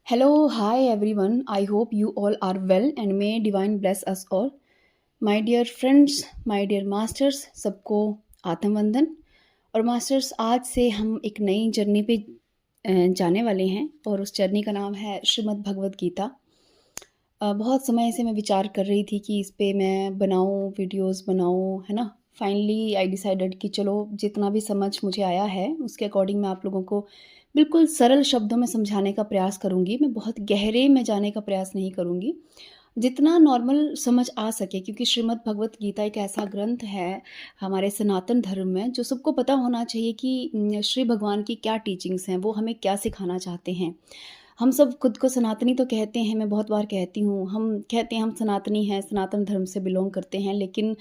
Hello, hi everyone. I hope you all are well and may divine bless us all. My dear friends, my dear masters, सबको आत्म वंदन। और masters, आज से हम एक नई जर्नी पे जाने वाले हैं और उस जर्नी का नाम है श्रीमद् भगवद गीता। बहुत समय से मैं विचार कर रही थी कि इस पे मैं बनाऊँ, वीडियोस बनाऊँ, है ना। फाइनली आई डिसाइडेड कि चलो जितना भी समझ मुझे आया है उसके अकॉर्डिंग मैं आप लोगों को बिल्कुल सरल शब्दों में समझाने का प्रयास करूँगी। मैं बहुत गहरे में जाने का प्रयास नहीं करूँगी, जितना नॉर्मल समझ आ सके, क्योंकि श्रीमद् भगवत गीता एक ऐसा ग्रंथ है हमारे सनातन धर्म में जो सबको पता होना चाहिए कि श्री भगवान की क्या टीचिंग्स हैं, वो हमें क्या सिखाना चाहते हैं। हम सब खुद को सनातनी तो कहते हैं, मैं बहुत बार कहती हूँ, हम कहते हैं हम सनातनी हैं, सनातन धर्म से बिलोंग करते हैं, लेकिन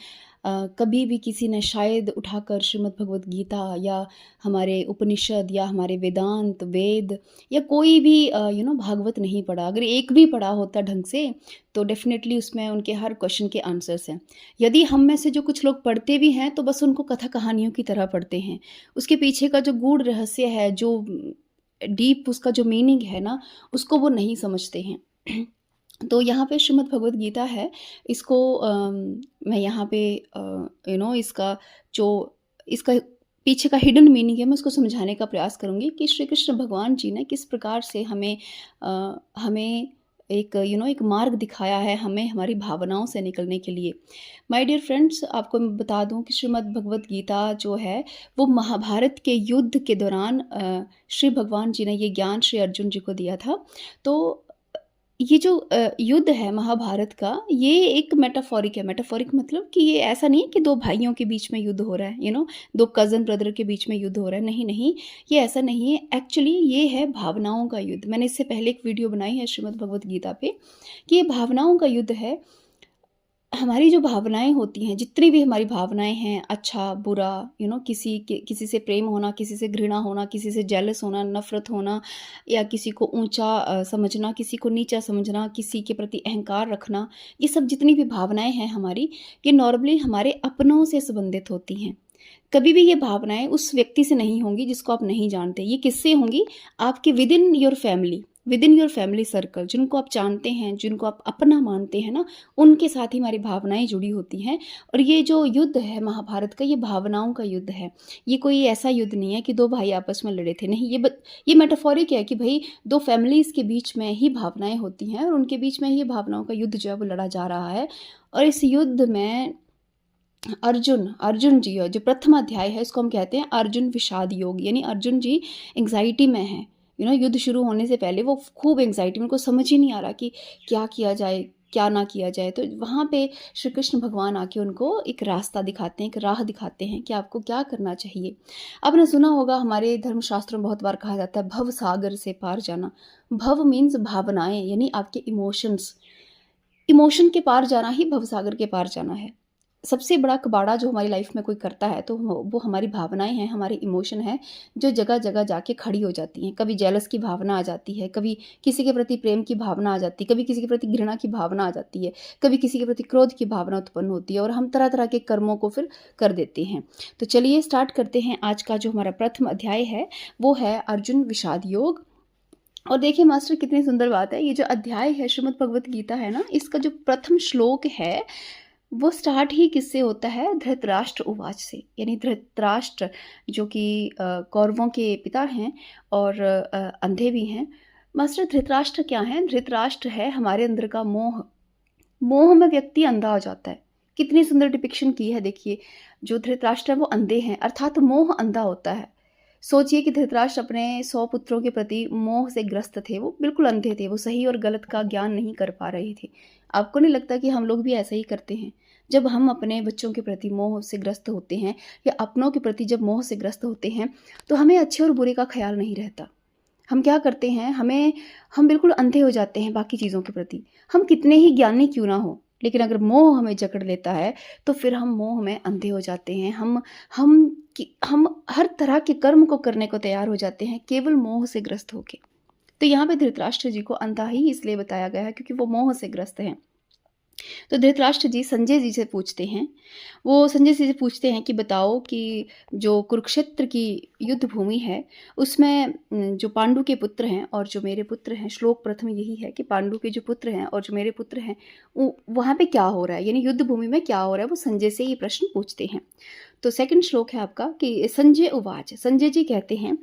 कभी भी किसी ने शायद उठाकर श्रीमद् भगवत गीता या हमारे उपनिषद या हमारे वेदांत वेद या कोई भी भागवत नहीं पढ़ा। अगर एक भी पढ़ा होता ढंग से तो डेफ़िनेटली उसमें उनके हर क्वेश्चन के आंसर्स हैं। यदि हम में से जो कुछ लोग पढ़ते भी हैं तो बस उनको कथा कहानियों की तरह पढ़ते हैं। उसके पीछे का जो गूढ़ रहस्य है, जो डीप उसका जो मीनिंग है ना, उसको वो नहीं समझते हैं। तो यहाँ पे श्रीमद् भगवद गीता है, इसको मैं यहाँ पे इसका जो इसका पीछे का हिडन मीनिंग है, मैं उसको समझाने का प्रयास करूँगी कि श्री कृष्ण भगवान जी ने किस प्रकार से हमें एक मार्ग दिखाया है, हमें हमारी भावनाओं से निकलने के लिए। माय डियर फ्रेंड्स, आपको मैं बता दूँ कि श्रीमद् भगवद गीता जो है वो महाभारत के युद्ध के दौरान श्री भगवान जी ने ये ज्ञान श्री अर्जुन जी को दिया था। तो ये जो युद्ध है महाभारत का, ये एक मेटाफोरिक है। मेटाफोरिक मतलब कि ये ऐसा नहीं है कि 2 भाइयों के बीच में युद्ध हो रहा है, 2 कज़न ब्रदर के बीच में युद्ध हो रहा है। नहीं, नहीं, ये ऐसा नहीं है। एक्चुअली ये है भावनाओं का युद्ध। मैंने इससे पहले एक वीडियो बनाई है श्रीमद् भगवद गीता पे कि ये भावनाओं का युद्ध है। हमारी जो भावनाएँ होती हैं, जितनी भी हमारी भावनाएँ हैं, अच्छा, बुरा, किसी से प्रेम होना, किसी से घृणा होना, किसी से जेलस होना, नफ़रत होना या किसी को ऊँचा समझना, किसी को नीचा समझना, किसी के प्रति अहंकार रखना, ये सब जितनी भी भावनाएँ हैं हमारी, ये नॉर्मली हमारे अपनों से संबंधित होती हैं। कभी भी ये भावनाएँ उस व्यक्ति से नहीं होंगी जिसको आप नहीं जानते। ये किससे होंगी? आपके with in your family circle, जिनको आप जानते हैं, जिनको आप अपना मानते हैं ना, उनके साथ ही हमारी भावनाएँ जुड़ी होती हैं। और ये जो युद्ध है महाभारत का, ये भावनाओं का युद्ध है। ये कोई ऐसा युद्ध नहीं है कि 2 भाई आपस में लड़े थे, नहीं, ये मेटाफोरिक है कि भई 2 फैमिलीज़ के बीच में ही भावनाएँ होती हैं और उनके बीच में ही भावनाओं का युद्ध जो है वो लड़ा जा रहा है। और इस युद्ध में अर्जुन जी, जो प्रथम अध्याय है, इसको हम कहते हैं अर्जुन विषाद योग, यानी अर्जुन जी एंग्जाइटी में हैं। युद्ध शुरू होने से पहले वो खूब एंग्जाइटी में, उनको समझ ही नहीं आ रहा कि क्या किया जाए, क्या ना किया जाए। तो वहाँ पे श्री कृष्ण भगवान आके उनको एक रास्ता दिखाते हैं, एक राह दिखाते हैं कि आपको क्या करना चाहिए। आपने सुना होगा, हमारे धर्मशास्त्रों में बहुत बार कहा जाता है भव सागर से पार जाना। भव मीन्स भावनाएँ, यानी आपके इमोशंस। इमोशन के पार जाना ही भवसागर के पार जाना है। सबसे बड़ा कबाड़ा जो हमारी लाइफ में कोई करता है तो वो हमारी भावनाएँ हैं, हमारे इमोशन हैं, जो जगह-जगह जाके खड़ी हो जाती हैं। कभी जेलस की भावना आ जाती है, कभी किसी के प्रति प्रेम की भावना आ जाती है, कभी किसी के प्रति घृणा की भावना आ जाती है, कभी किसी के प्रति क्रोध की भावना उत्पन्न होती है और हम तरह-तरह के कर्मों को फिर कर देते हैं। तो चलिए स्टार्ट करते हैं। आज का जो हमारा प्रथम अध्याय है, वो है अर्जुन विषाद योग। और देखिए मास्टर, कितनी सुंदर बात है, ये जो अध्याय है श्रीमद् भगवत गीता है ना, इसका जो प्रथम श्लोक है वो स्टार्ट ही किससे होता है? धृतराष्ट्र उवाच से। यानी धृतराष्ट्र जो कि कौरवों के पिता हैं और अंधे भी हैं। मास्टर, धृतराष्ट्र क्या है? धृतराष्ट्र है हमारे अंदर का मोह। मोह में व्यक्ति अंधा हो जाता है। कितनी सुंदर डिपिक्शन की है, देखिए। जो धृतराष्ट्र है वो अंधे हैं, अर्थात मोह अंधा होता है। सोचिए कि धृतराष्ट्र अपने 100 पुत्रों के प्रति मोह से ग्रस्त थे, वो बिल्कुल अंधे थे, वो सही और गलत का ज्ञान नहीं कर पा रहे थे। आपको नहीं लगता कि हम लोग भी ऐसा ही करते हैं? जब हम अपने बच्चों के प्रति मोह से ग्रस्त होते हैं या अपनों के प्रति जब मोह से ग्रस्त होते हैं, तो हमें अच्छे और बुरे का ख्याल नहीं रहता। हम क्या करते हैं, हम बिल्कुल अंधे हो जाते हैं बाकी चीज़ों के प्रति। हम कितने ही ज्ञानी क्यों ना हो, लेकिन अगर मोह हमें जकड़ लेता है तो फिर हम मोह में अंधे हो जाते हैं। हम हर तरह के कर्म को करने को तैयार हो जाते हैं केवल मोह से ग्रस्त होके। तो यहाँ पे धृतराष्ट्र जी को अंधा ही इसलिए बताया गया है क्योंकि वो मोह से ग्रस्त हैं। तो धृतराष्ट्र जी संजय जी से पूछते हैं, वो संजय जी से पूछते हैं कि बताओ कि जो कुरुक्षेत्र की युद्ध भूमि है, उसमें जो पांडु के पुत्र हैं और जो मेरे पुत्र हैं, श्लोक प्रथम यही है कि पांडु के जो पुत्र हैं और जो मेरे पुत्र हैं, वहाँ पे क्या हो रहा है, यानी युद्ध भूमि में क्या हो रहा है, वो संजय से ये प्रश्न पूछते हैं। तो सेकंड श्लोक है आपका कि संजय उवाच, संजय जी कहते हैं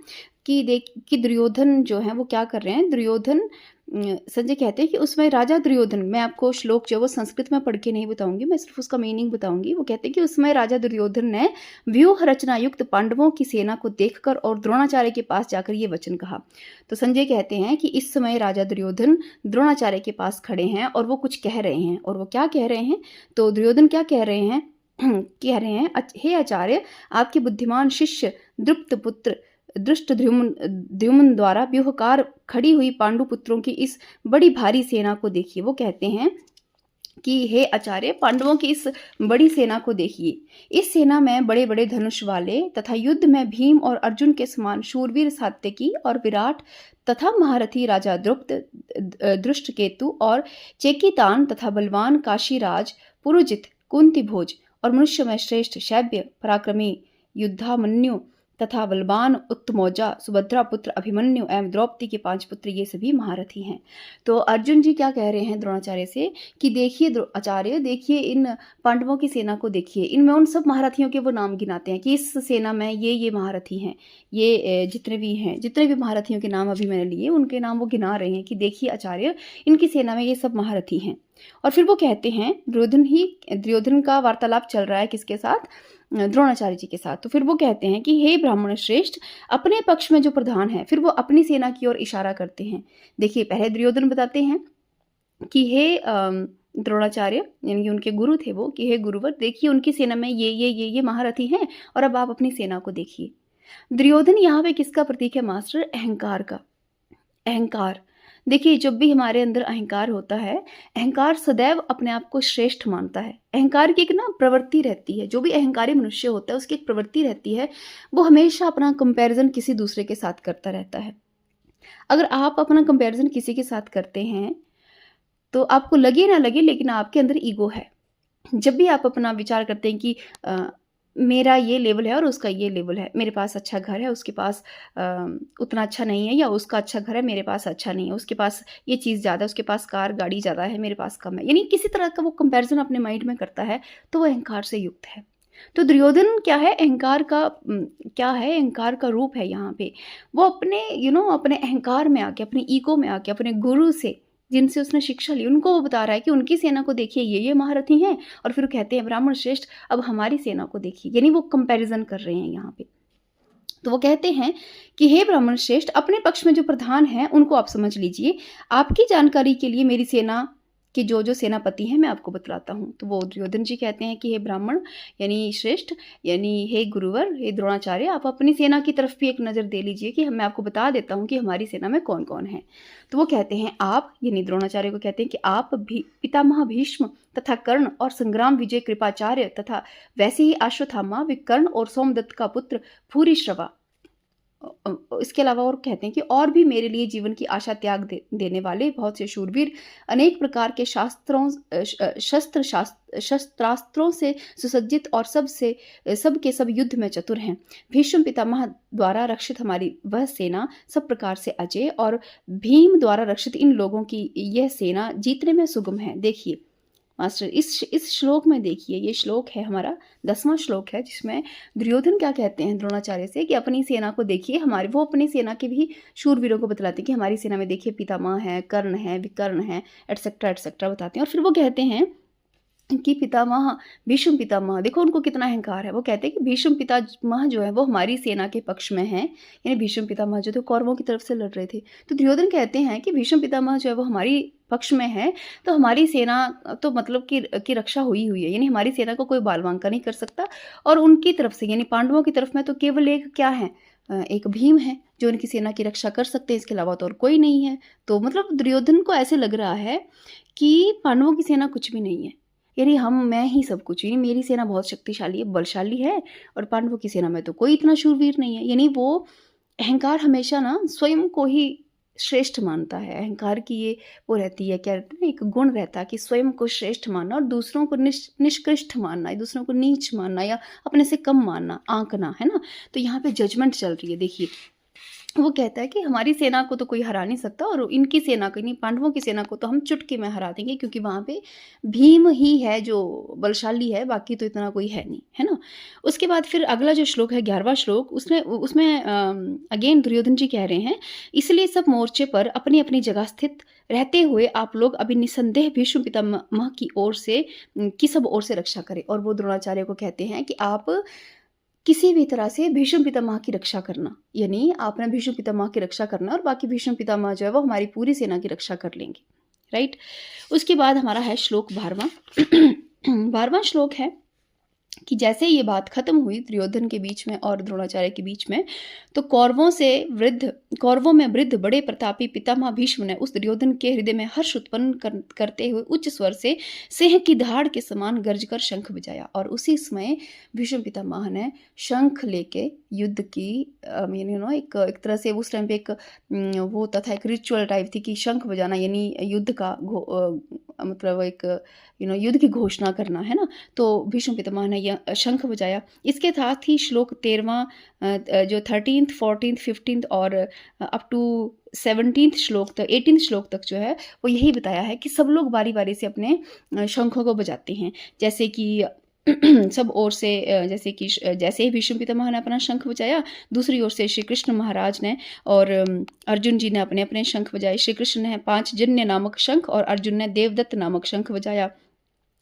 कि दुर्योधन जो है वो क्या कर रहे हैं, दुर्योधन संजय कहते हैं कि उसमें राजा दुर्योधन, मैं आपको श्लोक जो वो संस्कृत में पढ़ के नहीं बताऊंगी, मैं सिर्फ उसका मीनिंग बताऊंगी। वो कहते हैं कि उसमें राजा दुर्योधन ने व्यूह रचना युक्त पांडवों की सेना को देखकर और द्रोणाचार्य के पास जाकर ये वचन कहा। तो संजय कहते हैं कि इस समय राजा दुर्योधन द्रोणाचार्य के पास खड़े हैं और वो कुछ कह रहे हैं, और वो क्या कह रहे हैं, तो दुर्योधन क्या कह रहे हैं कह रहे हैं, हे आचार्य, आपके बुद्धिमान शिष्य द्रुपद पुत्र धृष्टद्युम्न द्वारा व्यूहकार खड़ी हुई पांडु पुत्रों की इस बड़ी भारी सेना को देखिए। वो कहते हैं कि हे आचार्य, पांडवों की इस बड़ी सेना को देखिए। इस सेना में बड़े बड़े धनुष वाले तथा युद्ध में भीम और अर्जुन के समान शूरवीर सात्यकी और विराट तथा महारथी राजा द्रुपद, दृष्टकेतु और चेकितान तथा बलवान काशीराज पुरुजित कुंती भोज और मनुष्य में श्रेष्ठ शैब्य पराक्रमी युद्धामन्यु तथा बलवान उत्तमौजा सुभद्रा पुत्र अभिमन्यु एवं द्रौपदी के 5 पुत्र, ये सभी महारथी हैं। तो अर्जुन जी क्या कह रहे हैं द्रोणाचार्य से कि देखिए आचार्य, देखिए इन पांडवों की सेना को देखिए, इनमें उन सब महारथियों के वो नाम गिनाते हैं कि इस सेना में ये महारथी हैं, ये जितने भी हैं, जितने भी महारथियों के नाम अभी मैंने लिए उनके नाम वो गिना रहे हैं कि देखिए आचार्य, इनकी सेना में ये सब महारथी हैं। और फिर वो कहते हैं, दुर्योधन का वार्तालाप चल रहा है किसके साथ, द्रोणाचार्य जी के साथ। तो फिर वो कहते हैं कि हे ब्राह्मण श्रेष्ठ, अपने पक्ष में जो प्रधान है, फिर वो अपनी सेना की ओर इशारा करते हैं। देखिए पहले दुर्योधन बताते हैं कि हे द्रोणाचार्य, यानी कि उनके गुरु थे वो, कि हे गुरुवर, देखिए उनकी सेना में ये महारथी हैं, और अब आप अपनी सेना को देखिए। दुर्योधन यहाँ पे किसका प्रतीक है मास्टर, अहंकार का। अहंकार, देखिए जब भी हमारे अंदर अहंकार होता है, अहंकार सदैव अपने आप को श्रेष्ठ मानता है। अहंकार की एक ना प्रवृत्ति रहती है, जो भी अहंकारी मनुष्य होता है उसकी एक प्रवृत्ति रहती है, वो हमेशा अपना कंपैरिजन किसी दूसरे के साथ करता रहता है। अगर आप अपना कंपैरिजन किसी के साथ करते हैं तो आपको लगे ना लगे, लेकिन आपके अंदर ईगो है। जब भी आप अपना विचार करते हैं कि मेरा ये लेवल है और उसका ये लेवल है, मेरे पास अच्छा घर है, उसके पास उतना अच्छा नहीं है, या उसका अच्छा घर है, मेरे पास अच्छा नहीं है, उसके पास ये चीज़ ज़्यादा है, उसके पास कार गाड़ी ज़्यादा है, मेरे पास कम है, यानी किसी तरह का वो कंपैरिजन अपने माइंड में करता है, तो वो अहंकार से युक्त है। तो दुर्योधन क्या है, अहंकार का क्या है, अहंकार का रूप है यहाँ पे। वो अपने अपने अहंकार में आके, अपने ईगो में आके, अपने गुरु से जिनसे उसने शिक्षा ली, उनको वो बता रहा है कि उनकी सेना को देखिए, ये महारथी हैं, और फिर कहते हैं ब्राह्मण श्रेष्ठ, अब हमारी सेना को देखिए, यानी वो कंपैरिजन कर रहे हैं यहाँ पे। तो वो कहते हैं कि हे ब्राह्मण श्रेष्ठ, अपने पक्ष में जो प्रधान हैं उनको आप समझ लीजिए। आपकी जानकारी के लिए मेरी सेना कि जो सेनापति हैं मैं आपको बतलाता हूँ। तो वो दुर्योधन जी कहते हैं कि हे ब्राह्मण यानी श्रेष्ठ, यानी हे गुरुवर, हे द्रोणाचार्य, आप अपनी सेना की तरफ भी एक नज़र दे लीजिए कि मैं आपको बता देता हूँ कि हमारी सेना में कौन कौन है। तो वो कहते हैं, आप यानी द्रोणाचार्य को कहते हैं कि आप भी पितामह भीष्म तथा कर्ण और संग्राम विजय कृपाचार्य तथा वैसे ही अश्वत्थामा विकर्ण और सोमदत्त का पुत्र भूरिश्रवा, इसके अलावा और कहते हैं कि और भी मेरे लिए जीवन की आशा त्याग देने वाले बहुत से शूरवीर, अनेक प्रकार के शस्त्रास्त्रों से सुसज्जित और सब के सब युद्ध में चतुर हैं। भीष्म पितामह द्वारा रक्षित हमारी वह सेना सब प्रकार से अजय, और भीम द्वारा रक्षित इन लोगों की यह सेना जीतने में सुगम है। देखिए मास्टर, इस श्लोक में देखिए, ये श्लोक है हमारा 10वां श्लोक है, जिसमें दुर्योधन क्या कहते हैं द्रोणाचार्य से कि अपनी सेना को देखिए। वो अपनी सेना के भी शूरवीरों को बतलाते हैं कि हमारी सेना में देखिए पितामह है, कर्ण है, विकर्ण है, एटसेट्रा एटसेट्रा बताते हैं। और फिर वो कहते हैं कि पितामह, भीष्म पितामह, देखो उनको कितना अहंकार है। वो कहते हैं कि भीष्म पितामह जो है वो हमारी सेना के पक्ष में है, यानी भीष्म पितामह जो थे कौरवों की तरफ से लड़ रहे थे। तो दुर्योधन कहते हैं कि भीष्म पितामह जो है वो हमारी पक्ष में है, तो हमारी सेना तो मतलब कि रक्षा हुई है, यानी हमारी सेना को कोई बालवांका नहीं कर सकता। और उनकी तरफ से यानी पांडवों की तरफ में तो केवल एक क्या है, एक भीम है जो उनकी सेना की रक्षा कर सकते हैं, इसके अलावा तो और कोई नहीं है। तो मतलब दुर्योधन को ऐसे लग रहा है कि पांडवों की सेना कुछ भी नहीं है, यानी मैं ही सब कुछ, यानी मेरी सेना बहुत शक्तिशाली है, बलशाली है, और पांडवों की सेना में तो कोई इतना शूरवीर नहीं है। यानी वो अहंकार हमेशा ना स्वयं को ही श्रेष्ठ मानता है। अहंकार की ये वो रहती है, क्या रहता है ना, एक गुण रहता है कि स्वयं को श्रेष्ठ मानना और दूसरों को निष्कृष्ट मानना, या दूसरों को नीच मानना या अपने से कम मानना, आँकना, है ना? तो यहाँ पे जजमेंट चल रही है देखिए। वो कहता है कि हमारी सेना को तो कोई हरा नहीं सकता और इनकी सेना को, यानी पांडवों की सेना को तो हम चुटकी में हरा देंगे, क्योंकि वहाँ पे भीम ही है जो बलशाली है, बाकी तो इतना कोई है नहीं, है ना? उसके बाद फिर अगला जो श्लोक है 11वां श्लोक, उसमें उसमें अगेन दुर्योधन जी कह रहे हैं, इसलिए सब मोर्चे पर अपनी-अपनी जगह स्थित रहते हुए आप लोग अभी निसंदेह भीष्म पितामह की ओर से की सब ओर से रक्षा करें। और वो द्रोणाचार्य को कहते हैं कि आप किसी भी तरह से भीष्म पितामह की रक्षा करना, यानी आपने भीष्म पितामह की रक्षा करना और बाकी भीष्म पितामह जो है वो हमारी पूरी सेना की रक्षा कर लेंगे, राइट? उसके बाद हमारा है श्लोक 12वां। 12वां श्लोक है कि जैसे ये बात खत्म हुई दुर्योधन के बीच में और द्रोणाचार्य के बीच में, तो कौरवों में वृद्ध बड़े प्रतापी पितामह भीष्म ने उस दुर्योधन के हृदय में हर्ष उत्पन्न करते हुए उच्च स्वर से सिंह की दहाड़ के समान गर्ज कर शंख बजाया। और उसी समय भीष्म पितामह ने शंख लेके युद्ध की, एक तरह से उस टाइम पे एक वो होता था, एक रिचुअल टाइप थी कि शंख बजाना यानी युद्ध का मतलब एक युद्ध की घोषणा करना, है ना? तो भीष्म पितामह ने यह शंख बजाया। इसके साथ ही श्लोक 13वां जो 13th 14th 15th और अप टू 17th श्लोक तक 18th श्लोक तक जो है वो यही बताया है कि सब लोग बारी बारी से अपने शंखों को बजाते हैं। जैसे कि सब ओर से जैसे ही भीष्म पितामह ने अपना शंख बजाया, दूसरी ओर से श्री कृष्ण महाराज ने और अर्जुन जी ने अपने अपने शंख बजाए। श्री कृष्ण ने पांचजन्य नामक शंख और अर्जुन ने देवदत्त नामक शंख बजाया।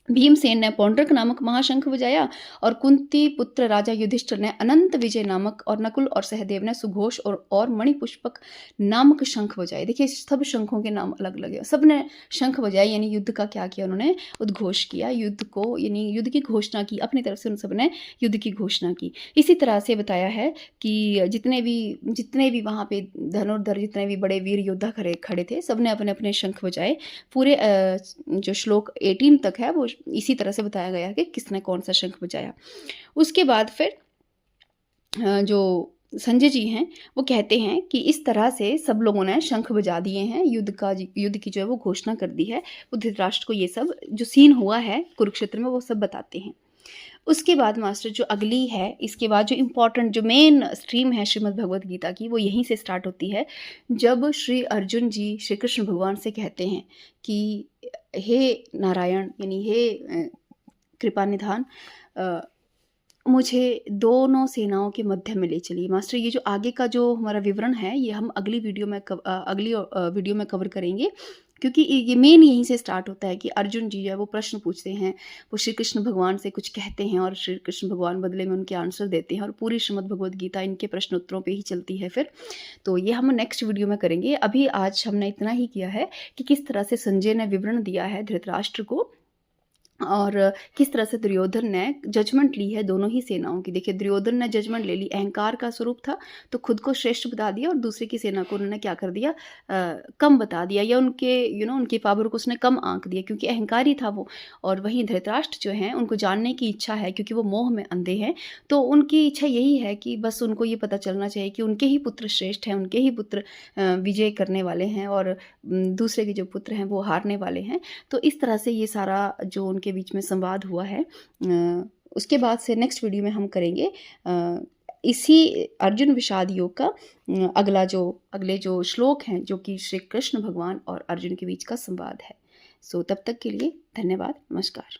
भीमसेन ने पौंड्रक नामक महाशंख बजाया और कुंती पुत्र राजा युधिष्ठिर ने अनंत विजय नामक, और नकुल और सहदेव ने सुघोष और मणिपुष्पक नामक शंख बजाए। देखिए सब शंखों के नाम अलग अलग है, सब ने शंख बजाए, यानी युद्ध का क्या किया उन्होंने, उद्घोष किया, युद्ध को यानी युद्ध की घोषणा की, अपनी तरफ से उन सब ने युद्ध की घोषणा की। इसी तरह से बताया है कि जितने भी वहाँ पे धनुर्धर, जितने भी बड़े वीर योद्धा खड़े थे, सब ने अपने अपने शंख बजाए। पूरे जो श्लोक 18 तक है वो इसी तरह से बताया गया कि किसने कौन सा शंख बजाया। उसके बाद फिर जो संजय जी हैं वो कहते हैं कि इस तरह से सब लोगों ने शंख बजा दिए हैं, युद्ध की जो है वो घोषणा कर दी है। वो धृतराष्ट्र को ये सब जो सीन हुआ है कुरुक्षेत्र में वो सब बताते हैं। उसके बाद मास्टर जो अगली है, इसके बाद जो इम्पोर्टेंट जो मेन स्ट्रीम है श्रीमद् भगवद गीता की, वो यहीं से स्टार्ट होती है, जब श्री अर्जुन जी श्री कृष्ण भगवान से कहते हैं कि हे नारायण, यानी हे कृपा निधान, मुझे दोनों सेनाओं के मध्य में ले चलिए। मास्टर ये जो आगे का जो हमारा विवरण है ये हम अगली वीडियो में कवर करेंगे, क्योंकि ये मेन यहीं से स्टार्ट होता है कि अर्जुन जी है वो प्रश्न पूछते हैं, वो श्री कृष्ण भगवान से कुछ कहते हैं और श्री कृष्ण भगवान बदले में उनके आंसर देते हैं, और पूरी श्रीमद् भगवद गीता इनके प्रश्न उत्तरों पे ही चलती है फिर। तो ये हम नेक्स्ट वीडियो में करेंगे। अभी आज हमने इतना ही किया है कि किस तरह से संजय ने विवरण दिया है धृतराष्ट्र को, और किस तरह से दुर्योधन ने जजमेंट ली है दोनों ही सेनाओं की। देखिए दुर्योधन ने जजमेंट ले ली, अहंकार का स्वरूप था तो खुद को श्रेष्ठ बता दिया, और दूसरे की सेना को उन्होंने क्या कर दिया, कम बता दिया, या उनके उनकी पावर को उसने कम आंक दिया, क्योंकि अहंकारी था वो। और वहीं धृतराष्ट्र जो हैं उनको जानने की इच्छा है, क्योंकि वो मोह में अंधे हैं, तो उनकी इच्छा यही है कि बस उनको ये पता चलना चाहिए कि उनके ही पुत्र श्रेष्ठ हैं, उनके ही पुत्र विजय करने वाले हैं, और दूसरे के जो पुत्र हैं वो हारने वाले हैं। तो इस तरह से ये सारा जो उनके बीच में संवाद हुआ है, उसके बाद से नेक्स्ट वीडियो में हम करेंगे इसी अर्जुन विषाद योग का अगले जो श्लोक हैं, जो कि श्री कृष्ण भगवान और अर्जुन के बीच का संवाद है। सो तब तक के लिए धन्यवाद, नमस्कार।